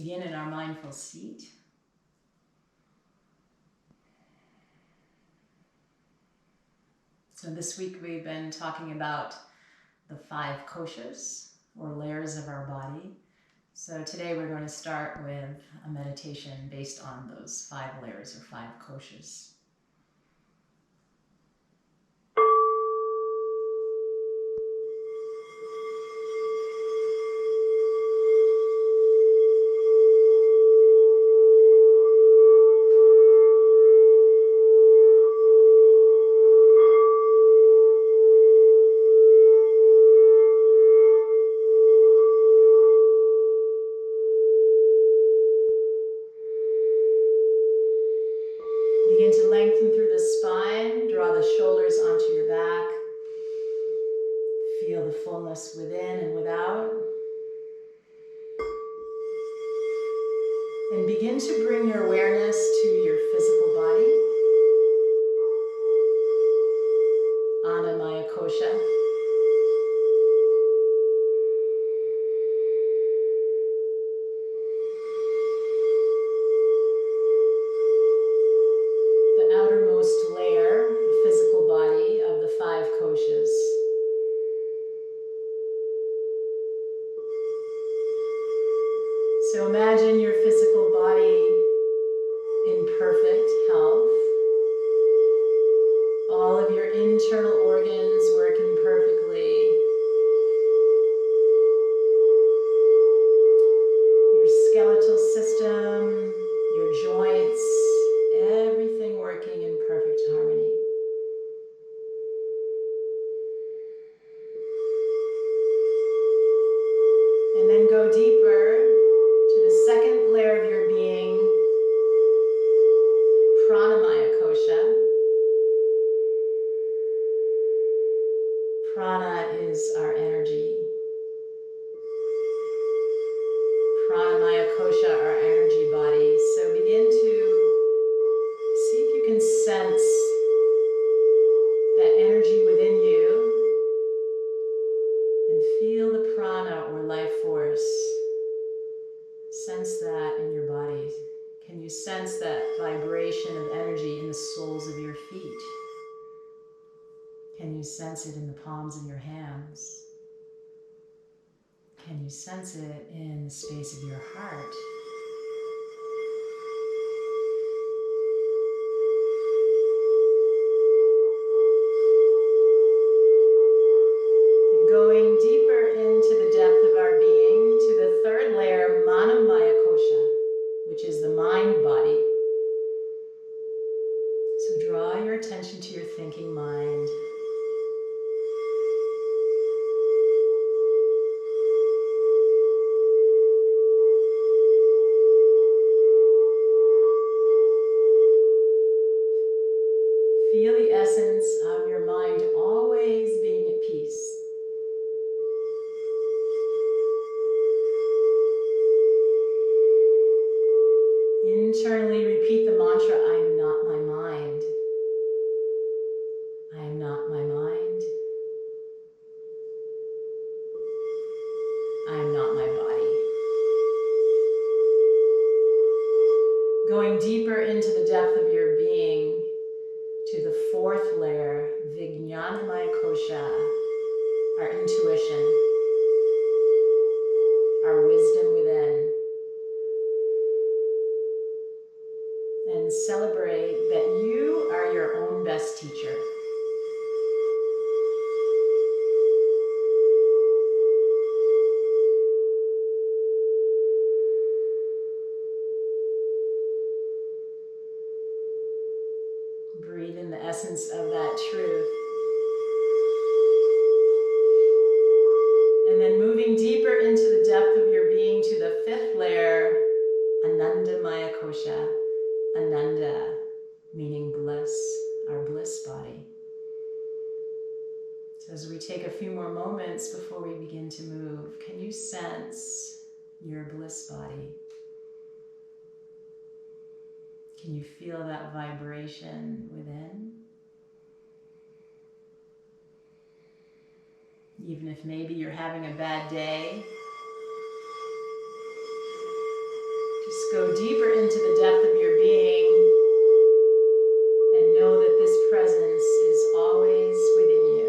begin in our mindful seat. So this week we've been talking about the 5 koshas, or layers of our body. So today we're going to start with a meditation based on those 5 layers or 5 koshas. Begin to lengthen through the spine, draw the shoulders onto your back. Feel the fullness within and without. And begin to bring your awareness to your physical body. Annamaya kosha. So imagine your physical body in perfect health. All of your internal organs working perfectly. Your skeletal system, your joints, everything working in perfect harmony. And then go deeper to the second layer of your being, pranamaya kosha. Prana is our energy. Pranamaya kosha, our energy body. So begin to see if you can sense that energy within you and feel the prana or life force. Sense that in your body. Can you sense that vibration of energy in the soles of your feet? Can you sense it in the palms of your hands? Can you sense it in the space of your heart? And going deeper into the depth of our being to the third layer, Manomaya kosha, which is the mind body. So draw your attention to your thinking mind. Feel the essence of your mind always being at peace. Internally repeat the mantra, I am not my mind. I am not my mind. I am not my body. Going deeper into the depth of your being to the fourth layer, Vijnanamaya kosha, our intuition, our wisdom within. And celebrate that you are your own best teacher. Breathe in the essence of that truth. And then moving deeper into the depth of your being to the fifth layer, Anandamaya kosha. Ananda, meaning bliss, our bliss body. So as we take a few more moments before we begin to move, can you sense your bliss body? Can you feel that vibration within? Even if maybe you're having a bad day, Go deeper into the depth of your being and know that this presence is always within you.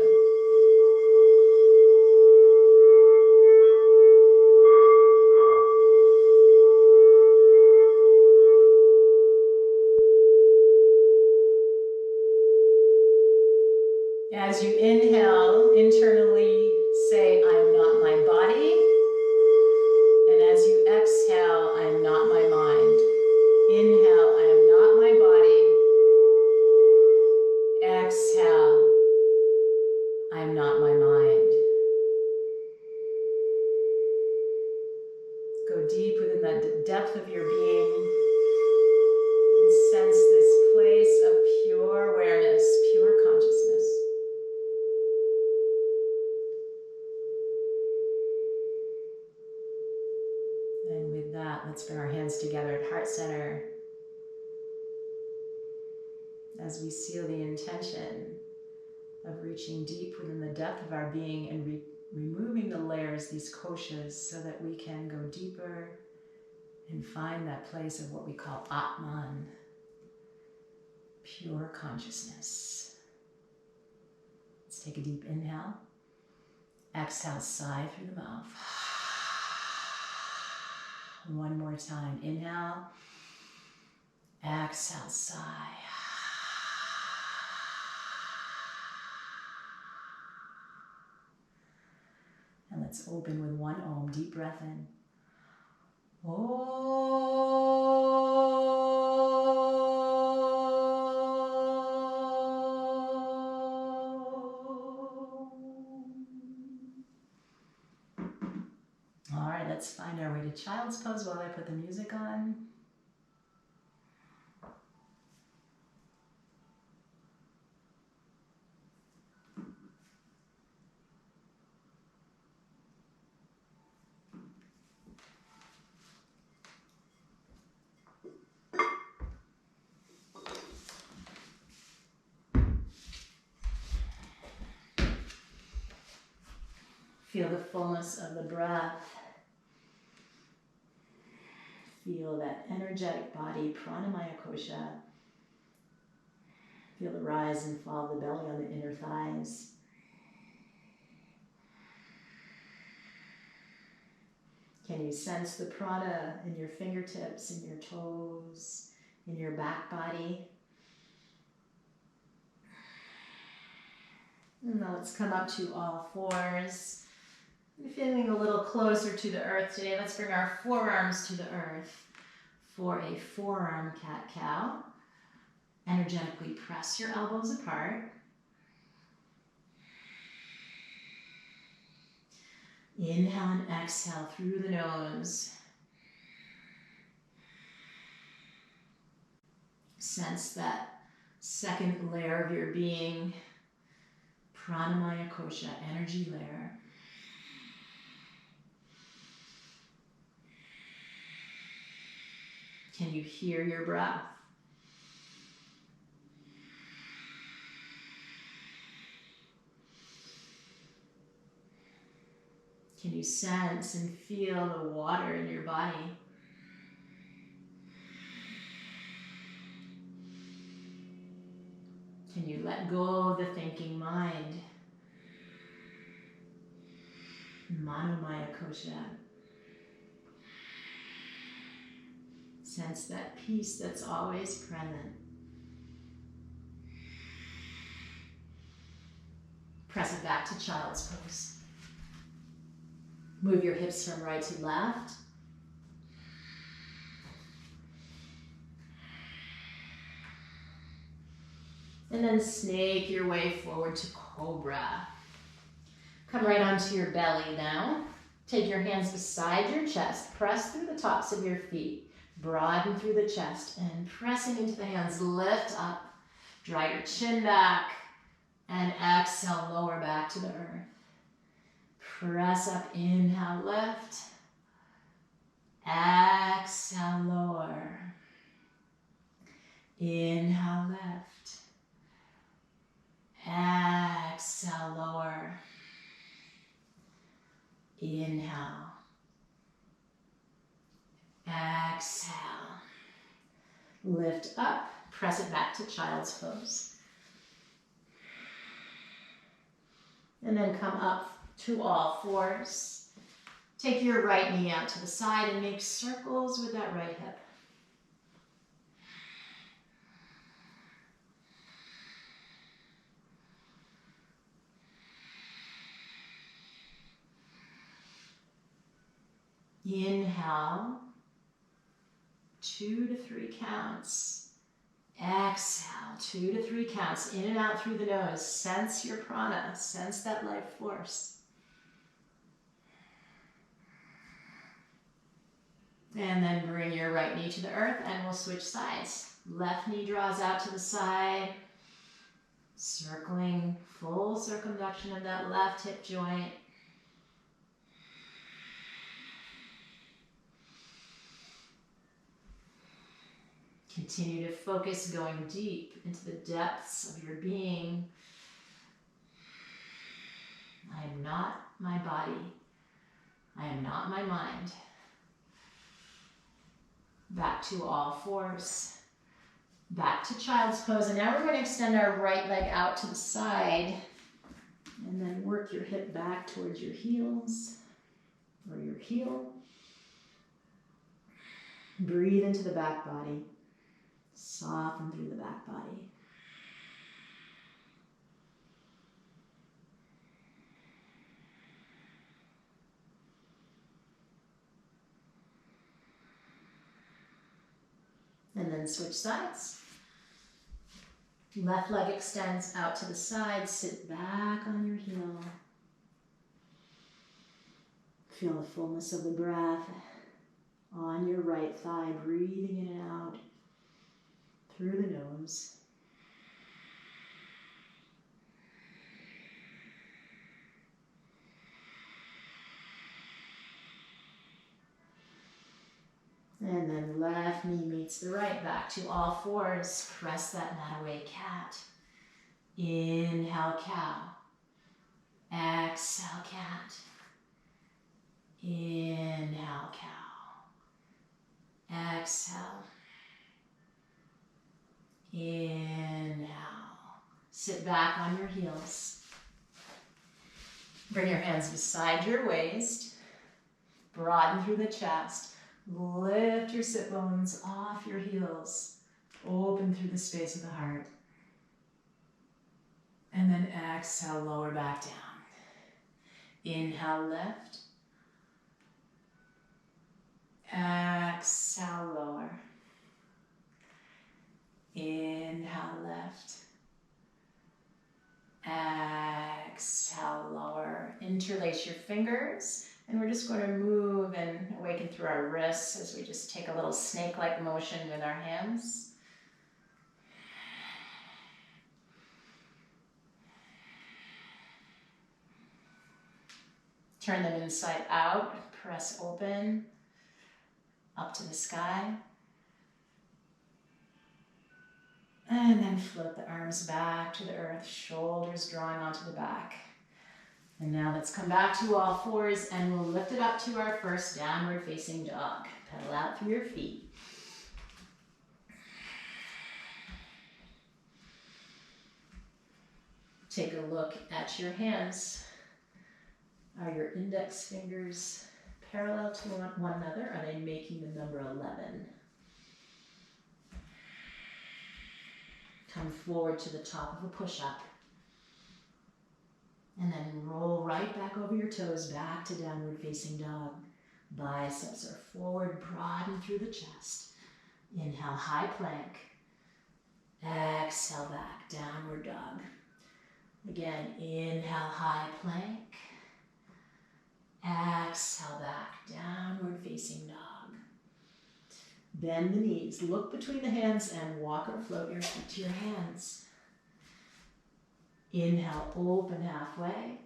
As you inhale, internally say, I am not my body. And as you exhale, I am not my mind. Inhale, I am not my body. Exhale, I am not my mind. Go deep within the depth of your being and sense this place of pure awareness, pure consciousness. And with that, let's bring our hands together at heart center as we seal the intention of reaching deep within the depth of our being and removing the layers, these koshas, so that we can go deeper and find that place of what we call Atman, pure consciousness. Let's take a deep inhale. Exhale, sigh through the mouth. One more time. Inhale. Exhale, sigh. And let's open with one Om. Deep breath in. All right, let's find our way to child's pose while I put the music on. Feel the fullness of the breath. Feel that energetic body, pranamaya kosha. Feel the rise and fall of the belly on the inner thighs. Can you sense the prana in your fingertips, in your toes, in your back body? And now let's come up to all fours. Feeling a little closer to the earth today, let's bring our forearms to the earth for a forearm cat-cow. Energetically press your elbows apart. Inhale and exhale through the nose. Sense that second layer of your being, pranamaya kosha, energy layer. Can you hear your breath? Can you sense and feel the water in your body? Can you let go of the thinking mind? Manomaya kosha. Sense that peace that's always present. Press it back to child's pose. Move your hips from right to left. And then snake your way forward to Cobra. Come right onto your belly now. Take your hands beside your chest. Press through the tops of your feet. Broaden through the chest and pressing into the hands, lift up. Draw your chin back and exhale, lower back to the earth. Press up, inhale, lift. Exhale, lower. Inhale, lift. Exhale, lower. Inhale. Exhale. Exhale. Lift up, press it back to child's pose. And then come up to all fours. Take your right knee out to the side and make circles with that right hip. Inhale, 2 to 3 counts. Exhale, 2 to 3 counts, in and out through the nose. Sense your prana, sense that life force. And then bring your right knee to the earth and we'll switch sides. Left knee draws out to the side, circling, full circumduction of that left hip joint. Continue to focus, going deep into the depths of your being. I am not my body. I am not my mind. Back to all fours. Back to child's pose. And now we're going to extend our right leg out to the side. And then work your hip back towards your heels or your heel. Breathe into the back body. Soften through the back body. And then switch sides. Left leg extends out to the side. Sit back on your heel. Feel the fullness of the breath on your right thigh, breathing in and out through the nose. And then left knee meets the right, back to all fours. Press that mat away, cat. Inhale, cow. Exhale, cat. Inhale, cow. Exhale. Inhale. Sit back on your heels. Bring your hands beside your waist. Broaden through the chest. Lift your sit bones off your heels. Open through the space of the heart. And then exhale, lower back down. Inhale, lift. Exhale, lower. Inhale, lift. Exhale, lower. Interlace your fingers. And we're just going to move and awaken through our wrists as we just take a little snake-like motion with our hands. Turn them inside out. Press open. Up to the sky. And then float the arms back to the earth, shoulders drawing onto the back. And now let's come back to all fours and we'll lift it up to our first downward facing dog. Pedal out through your feet. Take a look at your hands. Are your index fingers parallel to one another? Are they making the number 11? Come forward to the top of a push-up. And then roll right back over your toes, back to downward facing dog. Biceps are forward, broaden through the chest. Inhale, high plank. Exhale back, downward dog. Again, inhale, high plank. Exhale back, downward facing dog. Bend the knees, look between the hands and walk or float your feet to your hands. Inhale, open halfway.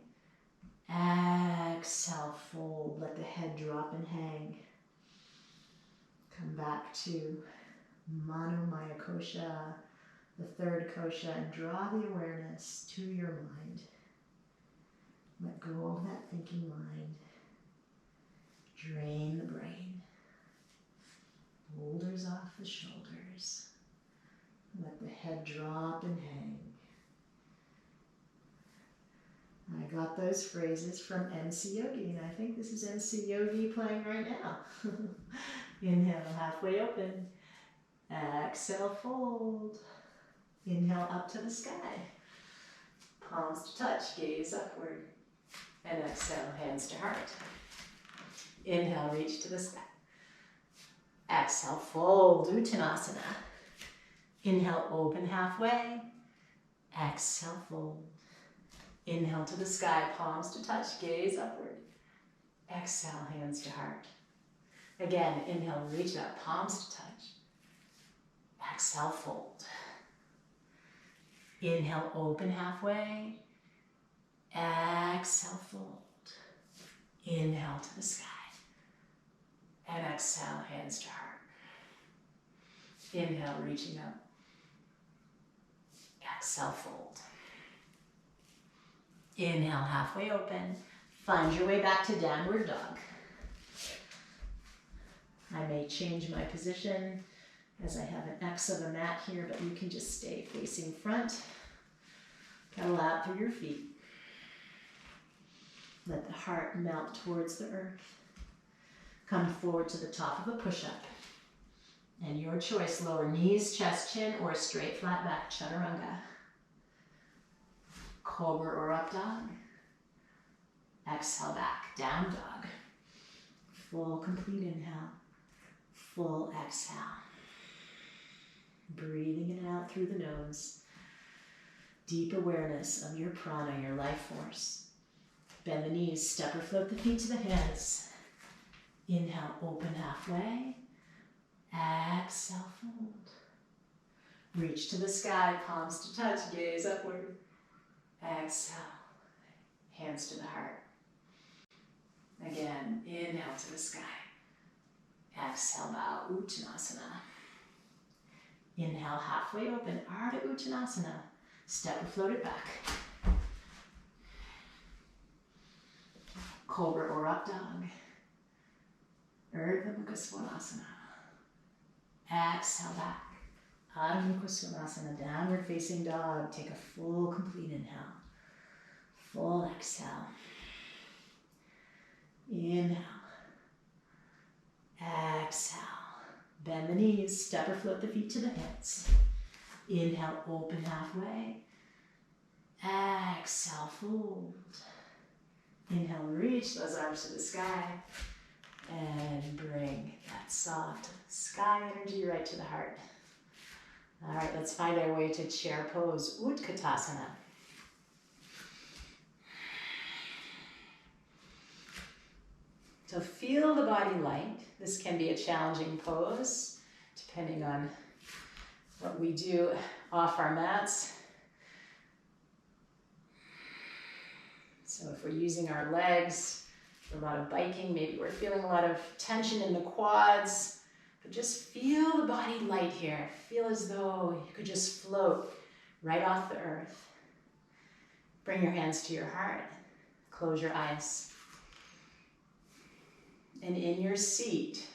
Exhale, fold. Let the head drop and hang. Come back to Mano Maya Kosha, the third kosha, and draw the awareness to your mind. Let go of that thinking mind. Drain the brain. shoulders off the shoulders. Let the head drop and hang. I got those phrases from MC Yogi, and I think this is MC Yogi playing right now. Inhale, halfway open. Exhale, fold. Inhale, up to the sky. Palms to touch, gaze upward. And exhale, hands to heart. Inhale, reach to the sky. Exhale, fold, Uttanasana. Inhale, open halfway. Exhale, fold. Inhale to the sky, palms to touch, gaze upward. Exhale, hands to heart. Again, inhale, reach up, palms to touch. Exhale, fold. Inhale, open halfway. Exhale, fold. Inhale to the sky. And exhale, hands to heart. Inhale, reaching up. Exhale, fold. Inhale, halfway open. Find your way back to downward dog. I may change my position as I have an X of a mat here, but you can just stay facing front. Pedal out through your feet. Let the heart melt towards the earth. Come forward to the top of a push-up. And your choice, lower knees, chest, chin, or straight flat back, chaturanga. Cobra or up dog. Exhale back, down dog. Full complete inhale. Full exhale. Breathing in and out through the nose. Deep awareness of your prana, your life force. Bend the knees, step or float the feet to the hands. Inhale, open halfway. Exhale, fold. Reach to the sky, palms to touch, gaze upward. Exhale, hands to the heart. Again, inhale to the sky. Exhale, bow, Uttanasana. Inhale, halfway open, Ardha Uttanasana. Step or float it back. Cobra or up dog. Urdhva Mukha Svanasana. Exhale back. Adho Mukha Svanasana, downward facing dog. Take a full complete inhale. Full exhale. Inhale. Exhale. Bend the knees, step or float the feet to the hands. Inhale, open halfway. Exhale, fold. Inhale, reach those arms to the sky. And bring that soft sky energy right to the heart. All right, let's find our way to chair pose, Utkatasana. So feel the body light. This can be a challenging pose, depending on what we do off our mats. So if we're using our legs for a lot of biking, maybe we're feeling a lot of tension in the quads, but just feel the body light here. Feel as though you could just float right off the earth. Bring your hands to your heart. Close your eyes. And in your seat,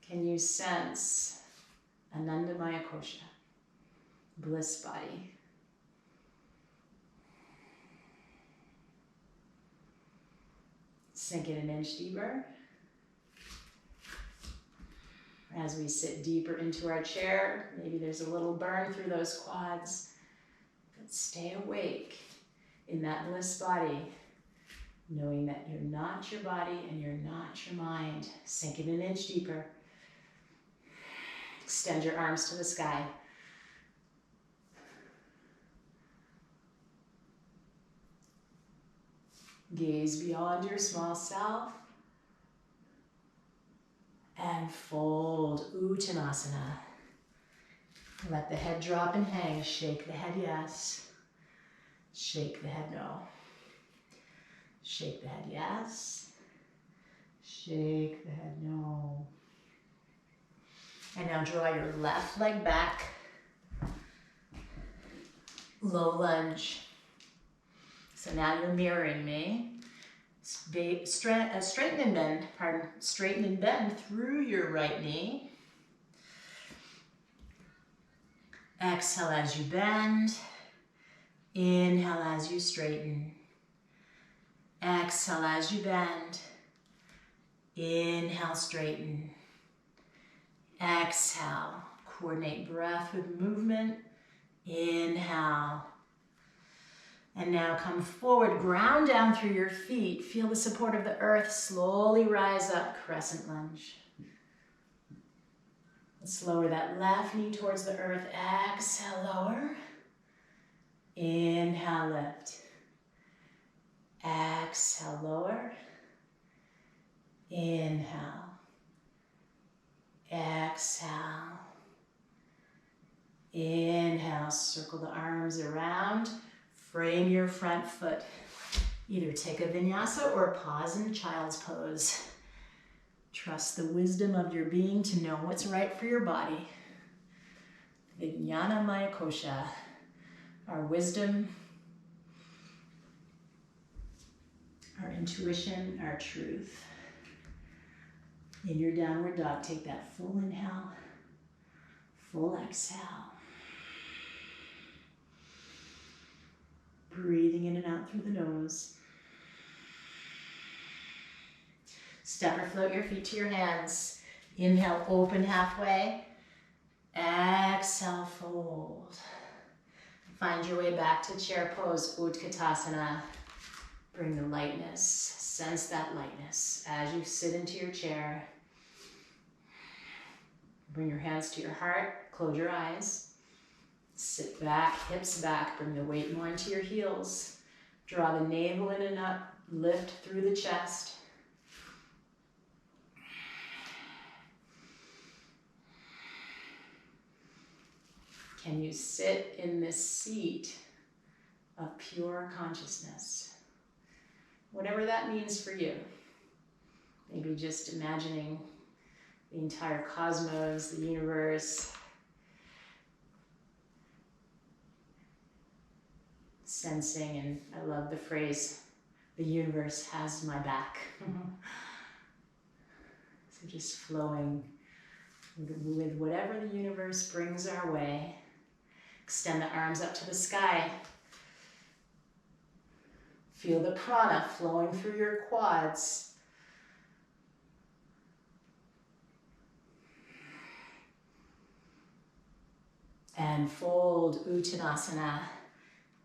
can you sense Anandamaya Kosha, bliss body? Sink in an inch deeper. As we sit deeper into our chair, maybe there's a little burn through those quads, but stay awake in that bliss body, knowing that you're not your body and you're not your mind. Sink in an inch deeper. Extend your arms to the sky. Gaze beyond your small self. And fold, Uttanasana. Let the head drop and hang. Shake the head yes. Shake the head no. Shake the head yes. Shake the head no. And now draw your left leg back. Low lunge. So now you're mirroring me. Straighten and bend, straighten and bend through your right knee. Exhale as you bend. Inhale as you straighten. Exhale as you bend. Inhale, straighten. Exhale, coordinate breath with movement. Inhale. And now come forward, ground down through your feet. Feel the support of the earth. Slowly rise up, Crescent Lunge. Let's lower that left knee towards the earth. Exhale, lower. Inhale, lift. Exhale, lower. Inhale. Exhale. Inhale, circle the arms around. Frame your front foot. Either take a vinyasa or pause in child's pose. Trust the wisdom of your being to know what's right for your body. Vijnana Maya Kosha, our wisdom, our intuition, our truth. In your downward dog, take that full inhale, full exhale. Breathing in and out through the nose. Step or float your feet to your hands. Inhale, open halfway. Exhale, fold. Find your way back to chair pose, Utkatasana. Bring the lightness, sense that lightness as you sit into your chair. Bring your hands to your heart, close your eyes. Sit back, hips back, bring the weight more into your heels. Draw the navel in and up, lift through the chest. Can you sit in this seat of pure consciousness? Whatever that means for you. Maybe just imagining the entire cosmos, the universe. Sensing, and I love the phrase, the universe has my back. So just flowing with whatever the universe brings our way. Extend the arms up to the sky. Feel the prana flowing through your quads. And fold, Uttanasana.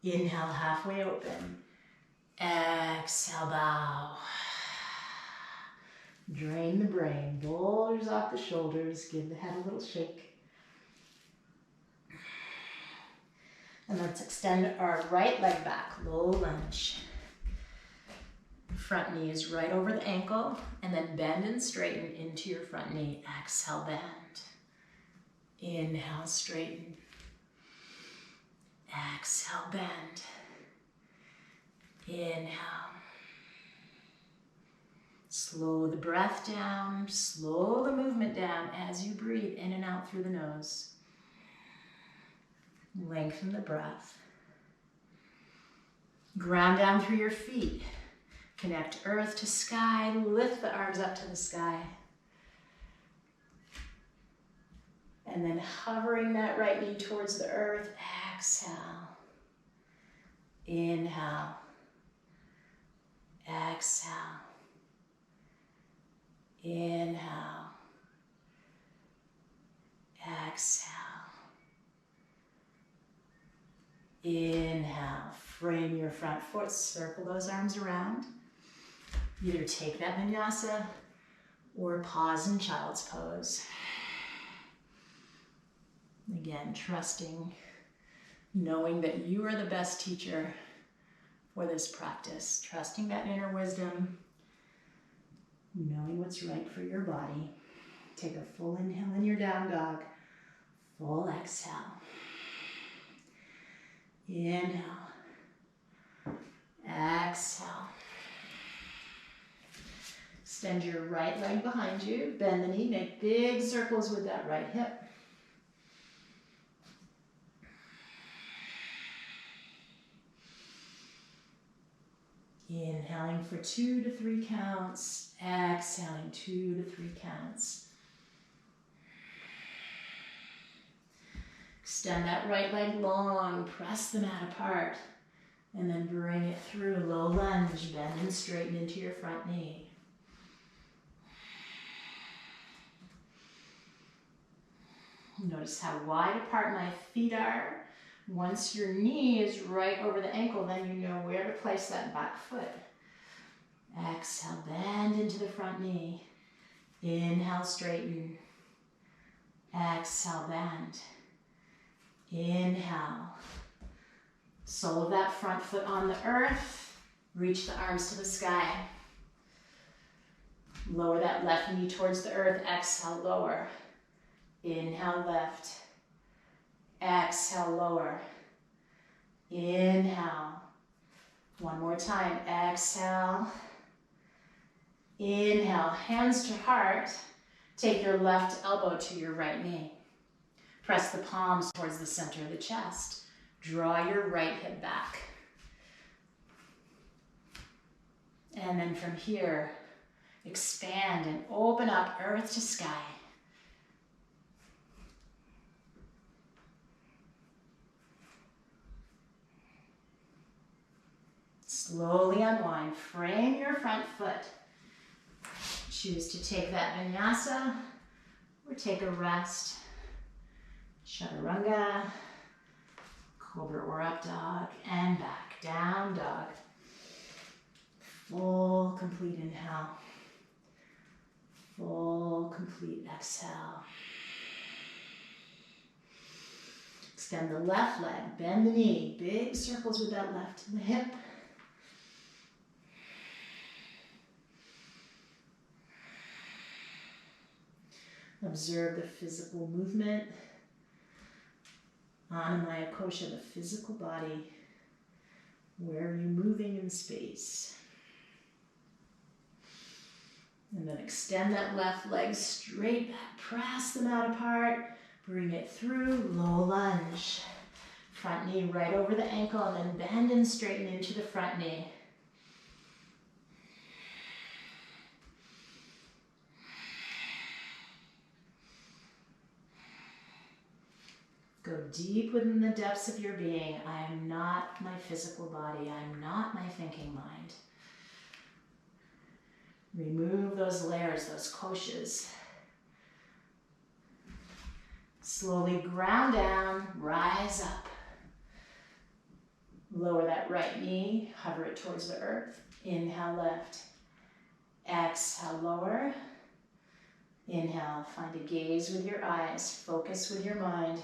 Inhale, halfway open. Exhale, bow. Drain the brain, boulders off the shoulders, give the head a little shake. And let's extend our right leg back, low lunge. Front knee is right over the ankle, and then bend and straighten into your front knee. Exhale, bend. Inhale, straighten. Exhale, bend. Inhale. Slow the breath down, slow the movement down as you breathe in and out through the nose. Lengthen the breath. Ground down through your feet. Connect earth to sky, lift the arms up to the sky. And then hovering that right knee towards the earth, exhale. Inhale. Exhale. Inhale. Exhale. Inhale. Frame your front foot, circle those arms around. Either take that vinyasa or pause in child's pose. Again, trusting, knowing that you are the best teacher for this practice. Trusting that inner wisdom, knowing what's right for your body. Take a full inhale in your down dog. Full exhale. Inhale. Exhale. Extend your right leg behind you. Bend the knee. Make big circles with that right hip. Inhaling for 2 to 3 counts. Exhaling 2 to 3 counts. Extend that right leg long, press the mat apart, and then bring it through. Low lunge, bend and straighten into your front knee. Notice how wide apart my feet are. Once your knee is right over the ankle, then you know where to place that back foot. Exhale, bend into the front knee. Inhale, straighten. Exhale, bend. Inhale. Sole of that front foot on the earth. Reach the arms to the sky. Lower that left knee towards the earth. Exhale, lower. Inhale, lift. Exhale, lower. Inhale. One more time. Exhale. Inhale. Hands to heart. Take your left elbow to your right knee. Press the palms towards the center of the chest. Draw your right hip back. And then from here, expand and open up earth to sky. Slowly unwind. Frame your front foot. Choose to take that vinyasa or take a rest. Chaturanga, Cobra or up dog, and back. Down dog. Full, complete inhale. Full, complete exhale. Extend the left leg, bend the knee. Big circles with that left hip. Observe the physical movement. Anamaya kosha, the physical body. Where are you moving in space? And then extend that left leg straight back. Press the mat apart. Bring it through. Low lunge. Front knee right over the ankle, and then bend and straighten into the front knee. Go deep within the depths of your being. I am not my physical body. I am not my thinking mind. Remove those layers, those koshas. Slowly ground down, rise up. Lower that right knee, hover it towards the earth. Inhale, lift. Exhale, lower. Inhale, find a gaze with your eyes. Focus with your mind.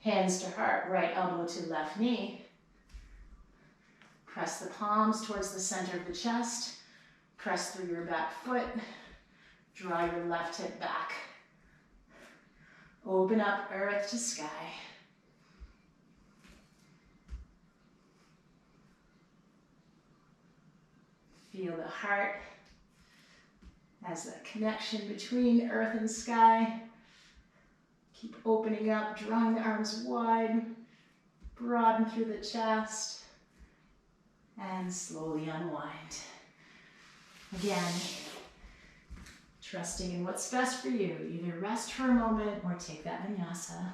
Hands to heart, right elbow to left knee. Press the palms towards the center of the chest. Press through your back foot. Draw your left hip back. Open up earth to sky. Feel the heart as the connection between earth and sky. Keep opening up, drawing the arms wide, broaden through the chest, and slowly unwind. Again, trusting in what's best for you. Either rest for a moment or take that vinyasa.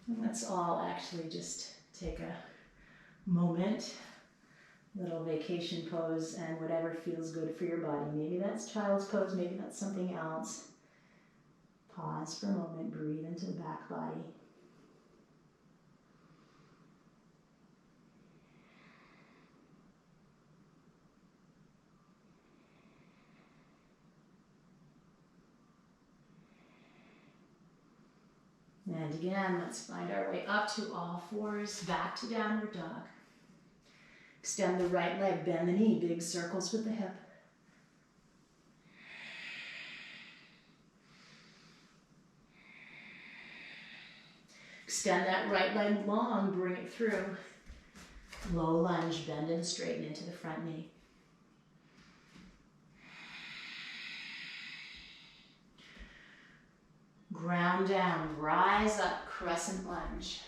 And let's all actually just take a moment. Little vacation pose, and whatever feels good for your body. Maybe that's child's pose, maybe that's something else. Pause for a moment, breathe into the back body. And again, let's find our way up to all fours, back to downward dog. Extend the right leg, bend the knee, big circles with the hip. Extend that right leg long, bring it through. Low lunge, bend and straighten into the front knee. Ground down, rise up, crescent lunge.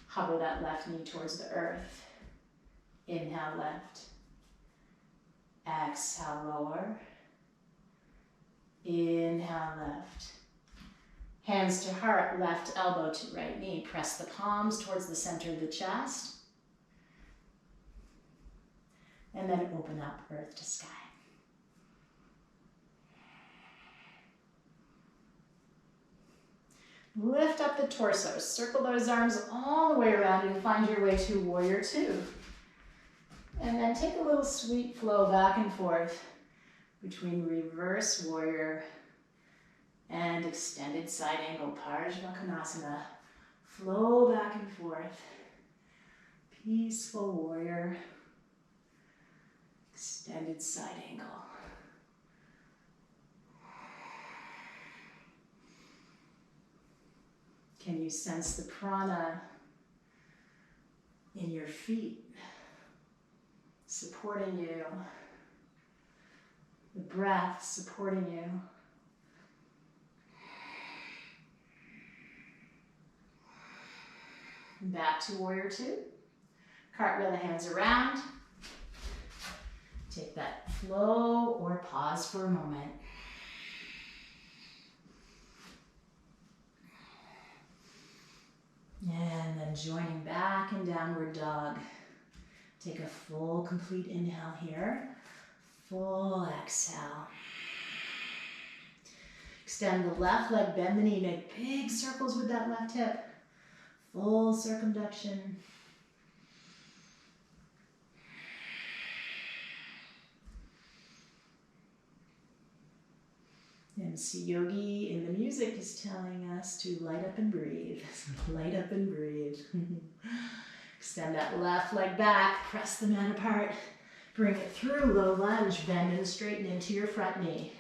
Hover that left knee towards the earth. Inhale, lift. Exhale, lower. Inhale, left. Hands to heart, left elbow to right knee. Press the palms towards the center of the chest. And then open up, earth to sky. Lift up the torso. Circle those arms all the way around and find your way to warrior two. And then take a little sweet flow back and forth between reverse warrior and extended side angle, Uttanasana. Flow back and forth. Peaceful warrior. Extended side angle. Can you sense the prana in your feet, supporting you? The breath supporting you. Back to warrior two. Cartwheel the hands around. Take that flow or pause for a moment. And then joining back in downward dog. Take a full, complete inhale here. Full exhale. Extend the left leg, bend the knee, make big circles with that left hip. Full circumduction. MC Yogi in the music is telling us to light up and breathe. Light up and breathe. Extend that left leg back, press the mat apart. Bring it through, low lunge, bend and straighten into your front knee.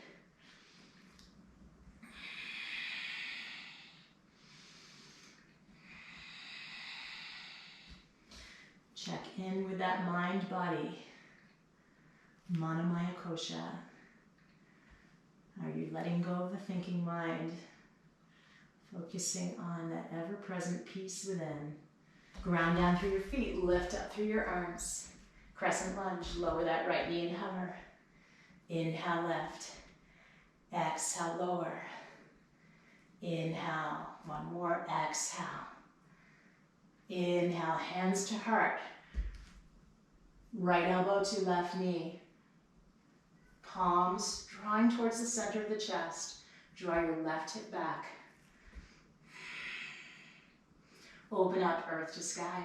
Check in with that mind body. Manamaya Kosha. Are you letting go of the thinking mind? Focusing on that ever-present peace within. Ground down through your feet, lift up through your arms. Crescent lunge, lower that right knee and hover. Inhale, left. Exhale, lower. Inhale, one more, exhale. Inhale, hands to heart. Right elbow to left knee. Palms drawing towards the center of the chest. Draw your left hip back. Open up, earth to sky.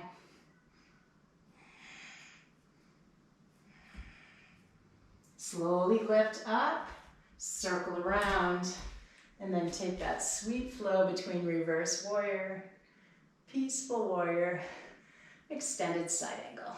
Slowly lift up, circle around, and then take that sweet flow between reverse warrior, peaceful warrior, extended side angle.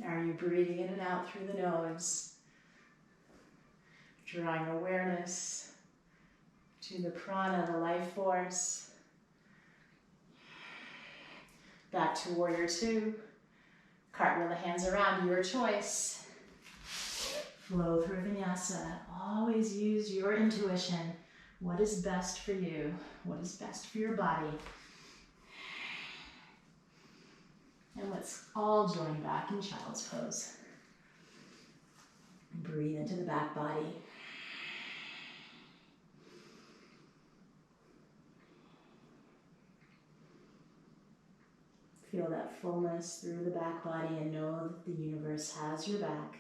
Are you breathing in and out through the nose? Drawing awareness to the prana, the life force. Back to warrior two. Cartwheel the hands around, your choice. Flow through vinyasa. Always use your intuition. What is best for you? What is best for your body? And let's all join back in child's pose. Breathe into the back body. Feel that fullness through the back body and know that the universe has your back.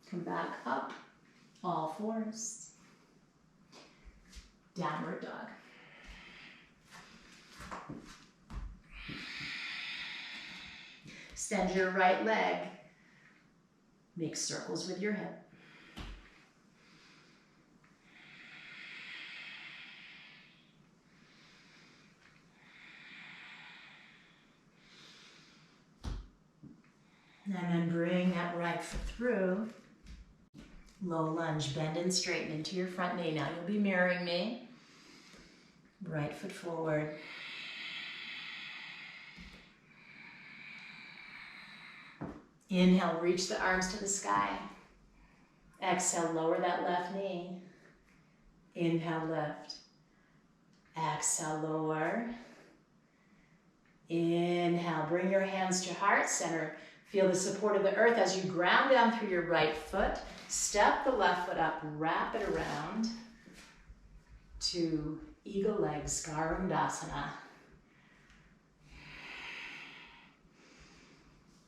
Come back up, all fours. Downward dog. Extend your right leg. Make circles with your hip. And then bring that right foot through. Low lunge, bend and straighten into your front knee. Now you'll be mirroring me. Right foot forward. Inhale, reach the arms to the sky. Exhale, lower that left knee. Inhale, lift. Exhale, lower. Inhale, bring your hands to heart center. Feel the support of the earth as you ground down through your right foot. Step the left foot up, wrap it around to Eagle Leg Skarundasana.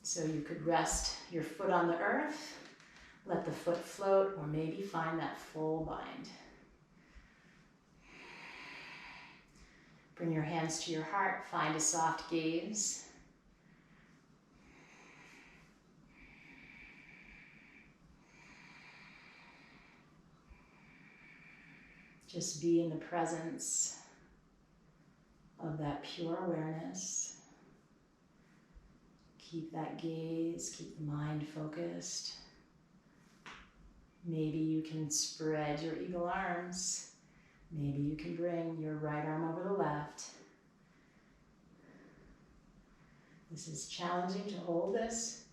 So you could rest your foot on the earth, let the foot float, or maybe find that full bind. Bring your hands to your heart, find a soft gaze. Just be in the presence of that pure awareness. Keep that gaze, keep the mind focused. Maybe you can spread your eagle arms. Maybe you can bring your right arm over the left. This is challenging to hold this.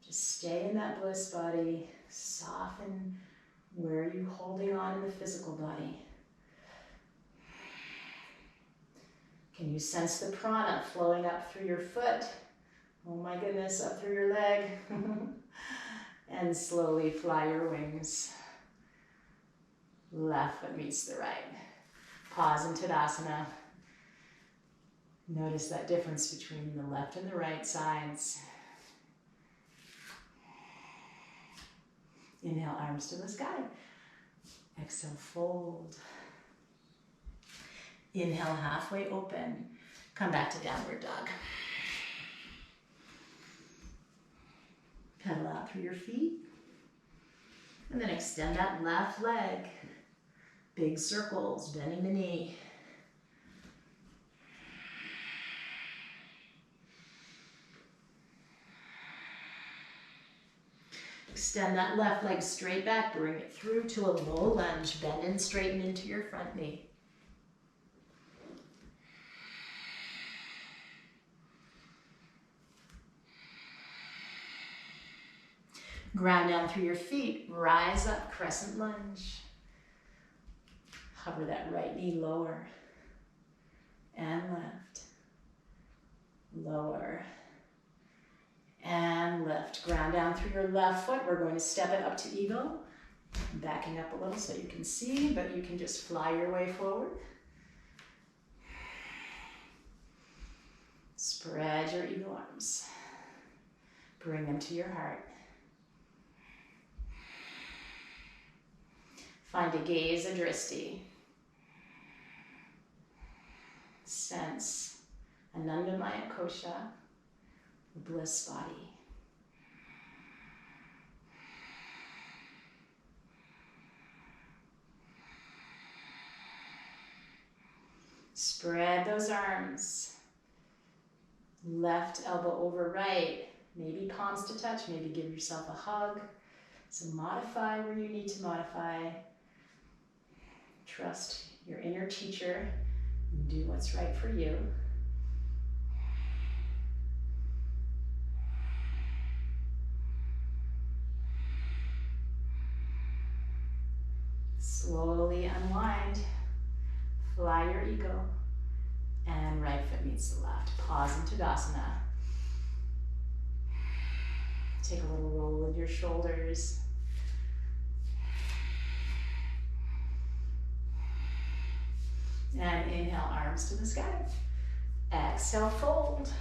Just stay in that bliss body. Soften where you're holding on in the physical body. Can you sense the prana flowing up through your foot? Oh my goodness, up through your leg. And slowly fly your wings. Left foot meets the right. Pause in Utkatasana. Notice that difference between the left and the right sides. Inhale, arms to the sky. Exhale, fold. Inhale, halfway open. Come back to downward dog. Pedal out through your feet. And then extend that left leg. Big circles, bending the knee. Extend that left leg straight back, bring it through to a low lunge. Bend and straighten into your front knee. Ground down through your feet, rise up, crescent lunge. Hover that right knee lower and left, lower and lift. Ground down through your left foot. We're going to step it up to eagle. Backing up a little so you can see, but you can just fly your way forward. Spread your eagle arms. Bring them to your heart. Find a gaze, a drishti. Sense Anandamaya Kosha, the bliss body. Spread those arms. Left elbow over right. Maybe palms to touch, maybe give yourself a hug. So modify where you need to modify. Trust your inner teacher and do what's right for you. Slowly unwind, fly your ego, and right foot meets the left. Pause in Utkatasana. Take a little roll with your shoulders. And inhale, arms to the sky. Exhale, fold.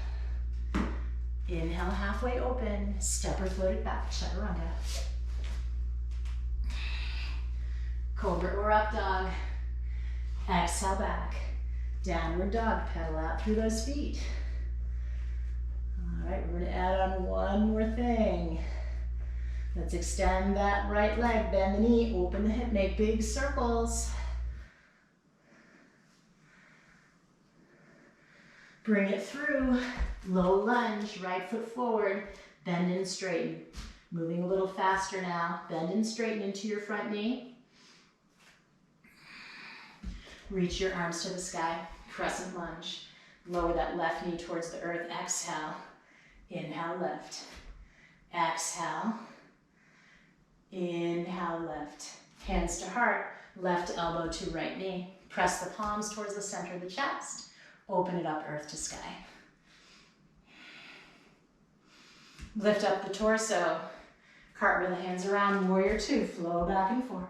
Inhale, halfway open. Step or floated back, chaturanga. Cobra or up dog. Exhale, back. Downward dog, pedal out through those feet. All right, we're gonna add on one more thing. Let's extend that right leg, bend the knee, open the hip, make big circles. Bring it through, low lunge, right foot forward, bend and straighten. Moving a little faster now, bend and straighten into your front knee. Reach your arms to the sky, crescent lunge. Lower that left knee towards the earth, exhale. Inhale, lift. Exhale. Inhale, lift. Hands to heart, left elbow to right knee. Press the palms towards the center of the chest. Open it up, earth to sky. Lift up the torso. Cartwheel the hands around, warrior two. Flow back and forth.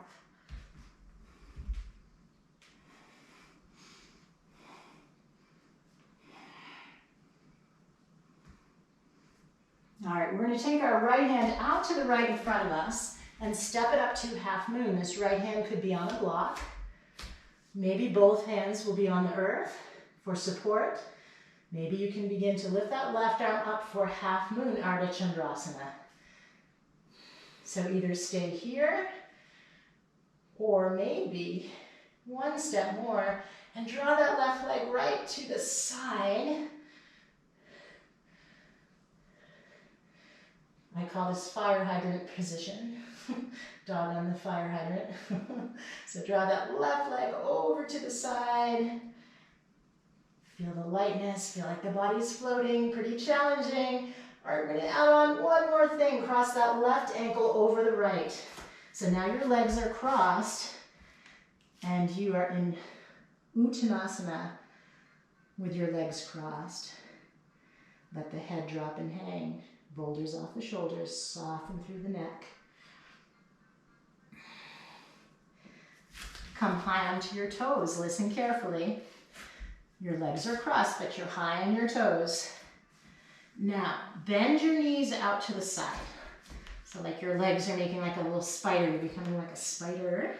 All right, we're going to take our right hand out to the right in front of us and step it up to half moon. This right hand could be on a block. Maybe both hands will be on the earth for support. Maybe you can begin to lift that left arm up for half moon, Ardha Chandrasana. So either stay here or maybe one step more and draw that left leg right to the side. I call this fire hydrant position. Dog on the fire hydrant. So draw that left leg over to the side. Feel the lightness, feel like the body's floating, pretty challenging. All right, we're gonna add on one more thing. Cross that left ankle over the right. So now your legs are crossed and you are in Uttanasana with your legs crossed. Let the head drop and hang. Boulders off the shoulders, soften through the neck. Come high onto your toes. Listen carefully. Your legs are crossed, but you're high on your toes. Now, bend your knees out to the side. So like your legs are making like a little spider. You're becoming like a spider.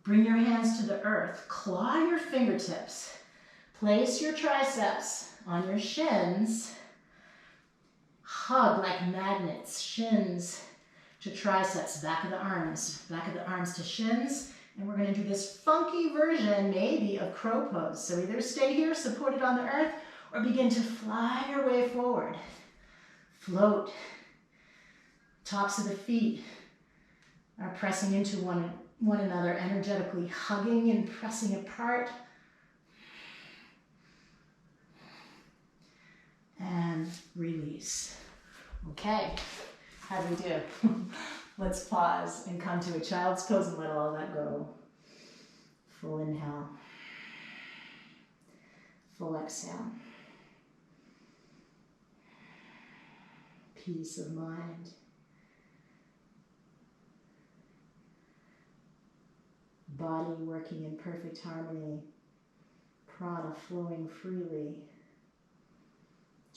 Bring your hands to the earth. Claw your fingertips. Place your triceps on your shins. Hug like magnets, shins to triceps, back of the arms to shins. And we're going to do this funky version, maybe, of crow pose. So either stay here, supported on the earth, or begin to fly your way forward. Float. Tops of the feet are pressing into one another, energetically hugging and pressing apart. And release. Okay, how do we do? Let's pause and come to a child's pose and let all that go. Full inhale. Full exhale. Peace of mind. Body working in perfect harmony. Prana flowing freely.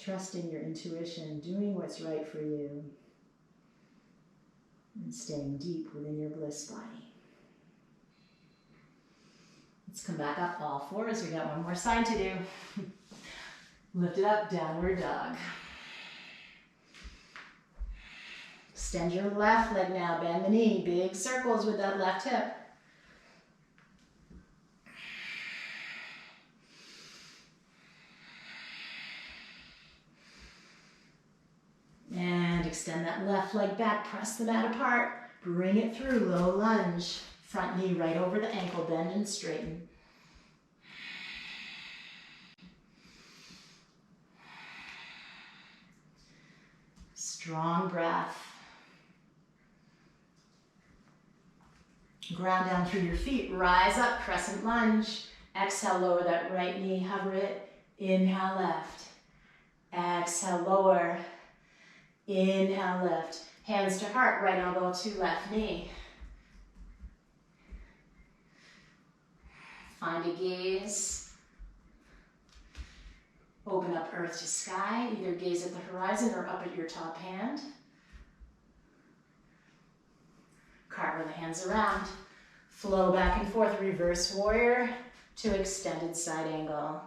Trusting your intuition, doing what's right for you, and staying deep within your bliss body. Let's come back up all fours. We got one more side to do. Lift it up, downward dog. Extend your left leg now, bend the knee, big circles with that left hip. And extend that left leg back, press the mat apart, bring it through, low lunge. Front knee right over the ankle, bend and straighten. Strong breath. Ground down through your feet, rise up, crescent lunge. Exhale, lower that right knee, hover it. Inhale, left. Exhale, lower. Inhale, lift. Hands to heart, right elbow to left knee. Find a gaze. Open up earth to sky. Either gaze at the horizon or up at your top hand. Cartwheel the hands around. Flow back and forth, reverse warrior to extended side angle.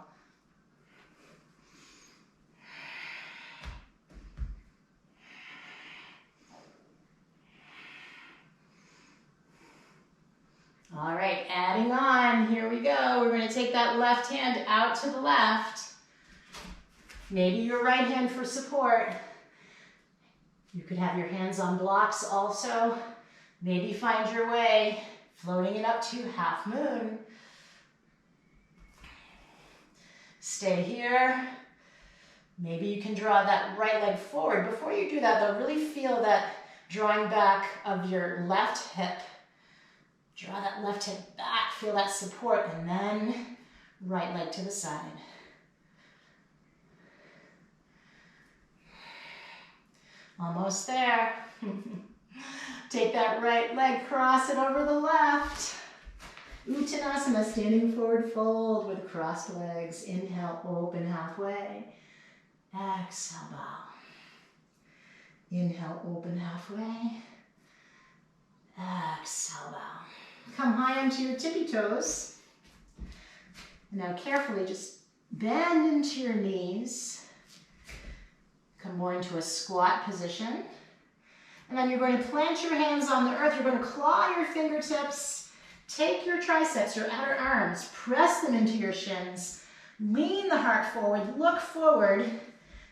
All right, adding on, here we go. We're going to take that left hand out to the left. Maybe your right hand for support. You could have your hands on blocks also. Maybe find your way, floating it up to half moon. Stay here. Maybe you can draw that right leg forward. Before you do that though, really feel that drawing back of your left hip. Draw that left hip back, feel that support, and then right leg to the side. Almost there. Take that right leg, cross it over the left. Uttanasana, standing forward fold with crossed legs. Inhale, open halfway. Exhale, bow. Inhale, open halfway. Exhale, bow. Come high onto your tippy toes. Now carefully just bend into your knees. Come more into a squat position. And then you're going to plant your hands on the earth. You're going to claw your fingertips. Take your triceps, your outer arms. Press them into your shins. Lean the heart forward. Look forward.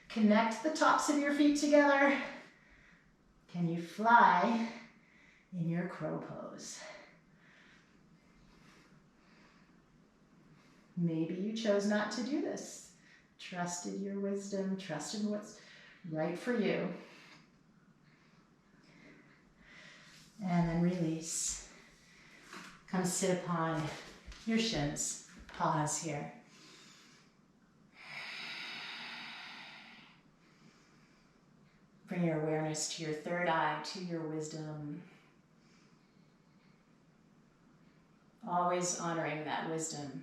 Connect the tops of your feet together. Can you fly in your crow pose? Maybe you chose not to do this. Trusted your wisdom, trusted what's right for you. And then release. Come sit upon your shins. Pause here. Bring your awareness to your third eye, to your wisdom. Always honoring that wisdom.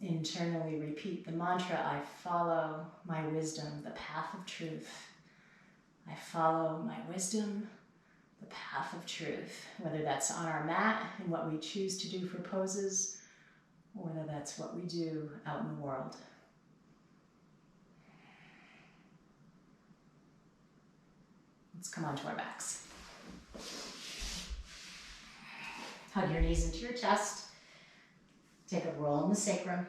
Internally repeat the mantra, I follow my wisdom, the path of truth. I follow my wisdom, the path of truth. Whether that's on our mat and what we choose to do for poses, or whether that's what we do out in the world. Let's come onto our backs. Hug your knees into your chest. Take a roll in the sacrum.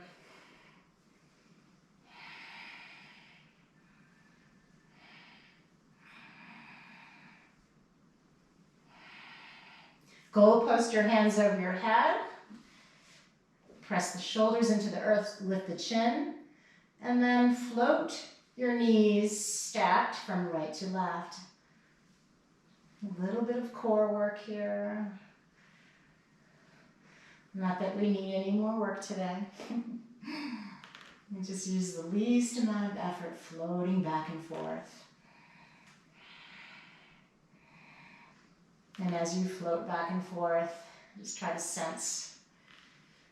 Goal post your hands over your head. Press the shoulders into the earth, lift the chin, and then float your knees stacked from right to left. A little bit of core work here. Not that we need any more work today. We just use the least amount of effort floating back and forth. And as you float back and forth, just try to sense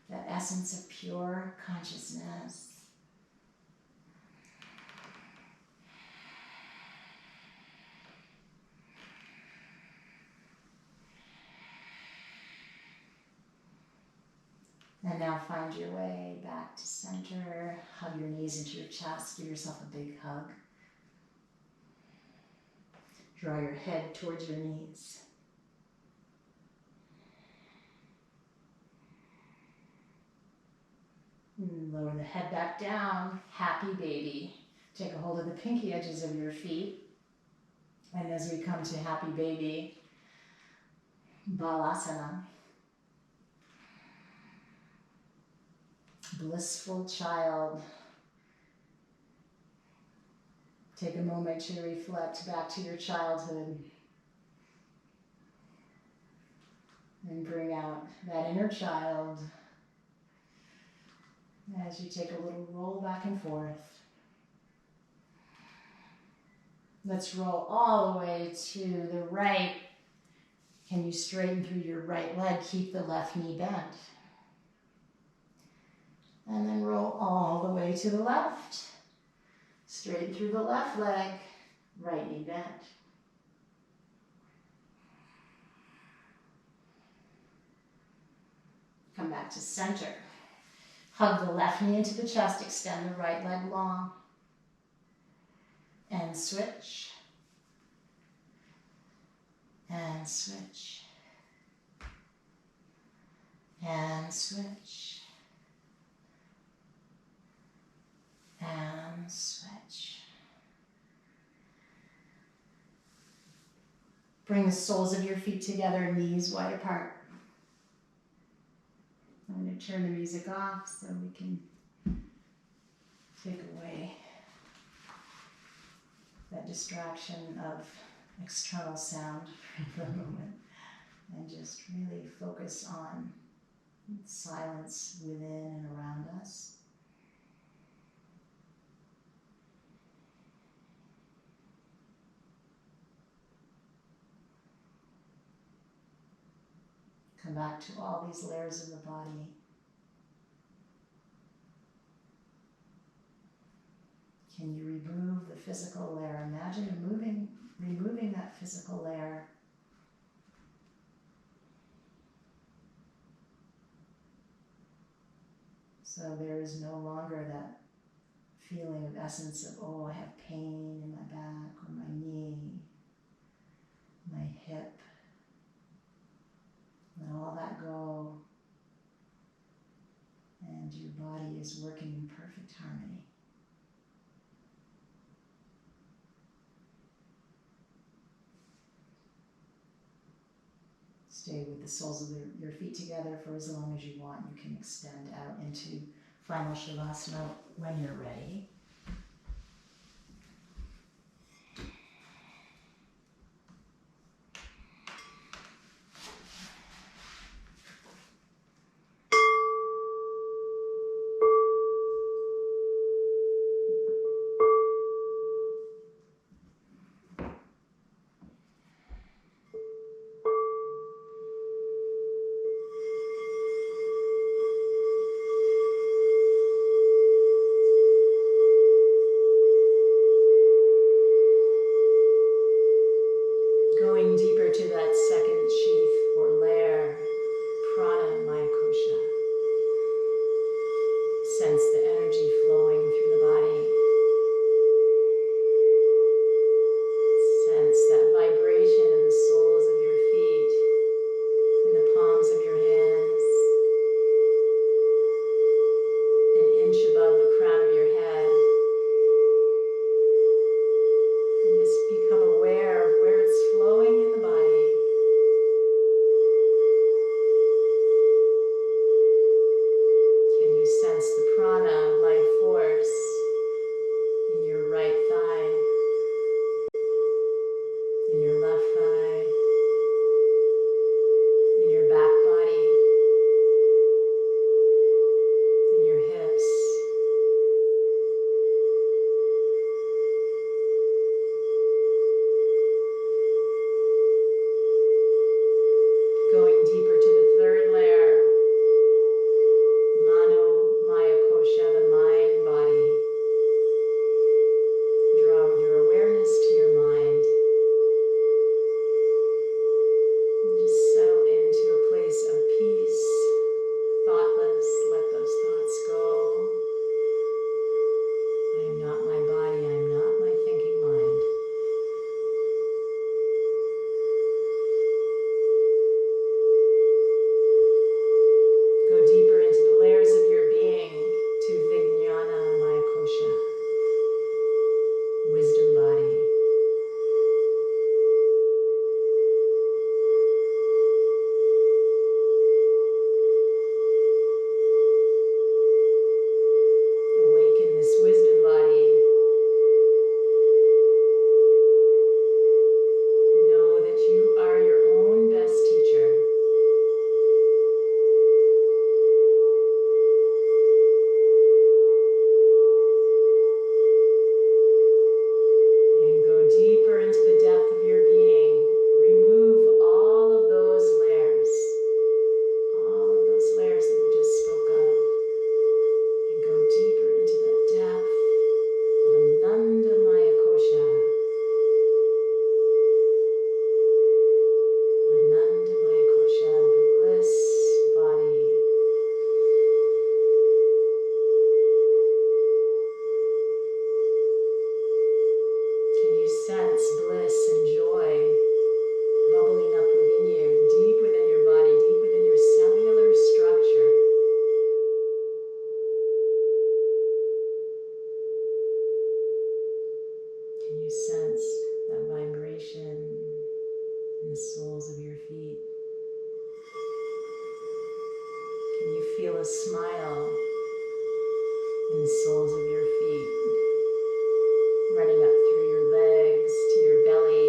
that essence of pure consciousness. And now find your way back to center. Hug your knees into your chest. Give yourself a big hug. Draw your head towards your knees. And lower the head back down. Happy baby. Take a hold of the pinky edges of your feet. And as we come to happy baby, balasana. Blissful child. Take a moment to reflect back to your childhood and bring out that inner child as you take a little roll back and forth. Let's roll all the way to the right. Can you straighten through your right leg? Keep the left knee bent. And then roll all the way to the left. Straighten through the left leg, right knee bent. Come back to center. Hug the left knee into the chest, extend the right leg long. And switch. And switch. And switch. And switch. Bring the soles of your feet together, knees wide apart. I'm going to turn the music off so we can take away that distraction of external sound for the moment and just really focus on silence within and around us. Come back to all these layers of the body. Can you remove the physical layer? Imagine removing that physical layer. So there is no longer that feeling of essence of, oh, I have pain in my back or my knee, my hip. Let all that go. And your body is working in perfect harmony. Stay with the soles of your feet together for as long as you want. You can extend out into final Shavasana when you're ready. Going deeper to that second sheath or layer, prana maya kosha. Sense the energy flowing through the body. Sense that vibration in the soles of your feet, in the palms of your hands, an inch above the crown of your head. And just become aware of where it's flowing in the body. Can you sense the prana, life force, in your right thigh, in your left thigh, in your back body, in your hips? Going deeper to the third layer, Mano Maya Kosha, the mind body. Draw your awareness to your mind. And just settle into a place of peace, thoughtless. Let those thoughts go. I am not my body, I am not my thinking mind. Go deeper into the layers of your being to Vijnana Maya Kosha, wisdom body. Awaken this wisdom body. Know that you are your own best teacher. And go deeper into the depth of your being. Remove all of those layers that we just spoke of. And go deeper into the depth of Ananda Maya Kosha. Ananda Maya Kosha, bliss body. Can you sense bliss and joy bubbling up within you, deep within your body, deep within your cellular structure? Can you sense that vibration in the soles of your feet? Can you feel a smile in the soles of your feet, running up through your legs to your belly.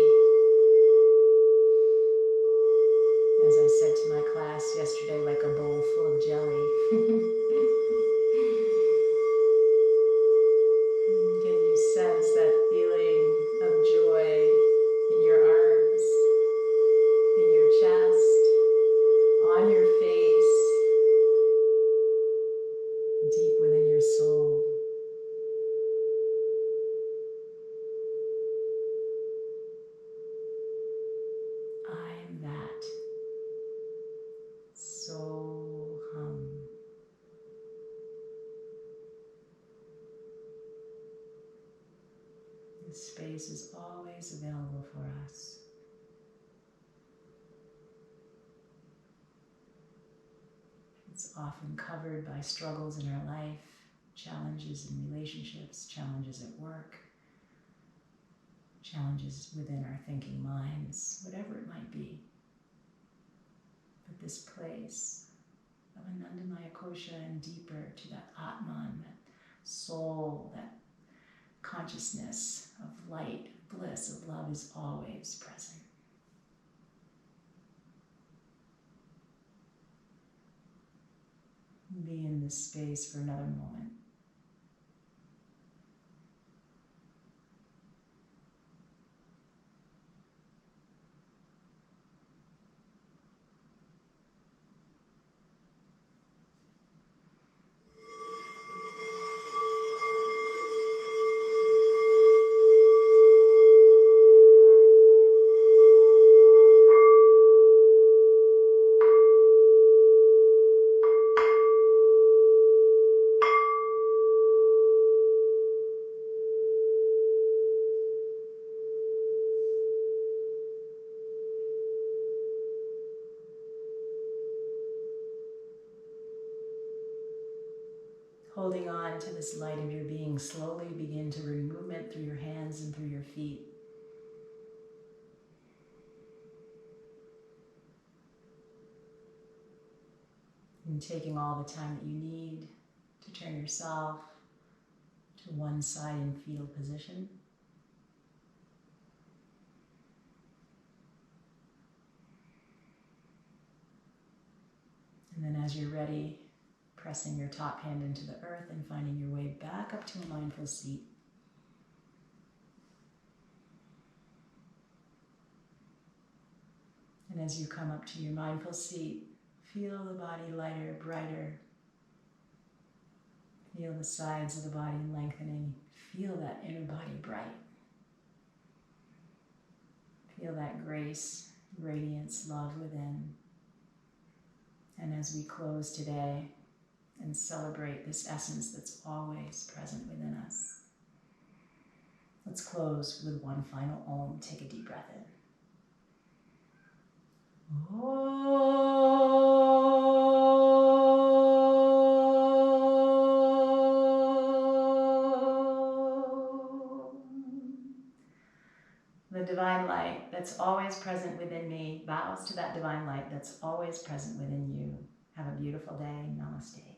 As I said to my class yesterday, like a bowl full of jelly. Can you sense that feeling of joy in your arms, in your chest, on your face, deep within your soul? I'm that. So hum. This space is always available for us. It's often covered by struggles in our life, challenges in relationships, challenges at work, challenges within our thinking minds, whatever it might be. But this place of Anandamaya Kosha and deeper to that Atman, that soul, that consciousness of light, bliss, of love is always present. Be in this space for another moment. Holding on to this light of your being, slowly begin to bring movement through your hands and through your feet. And taking all the time that you need to turn yourself to one side in fetal position. And then as you're ready, pressing your top hand into the earth and finding your way back up to a mindful seat. And as you come up to your mindful seat, feel the body lighter, brighter. Feel the sides of the body lengthening. Feel that inner body bright. Feel that grace, radiance, love within. And as we close today, and celebrate this essence that's always present within us. Let's close with one final Om. Take a deep breath in. The divine light that's always present within me bows to that divine light that's always present within you. Have a beautiful day. Namaste.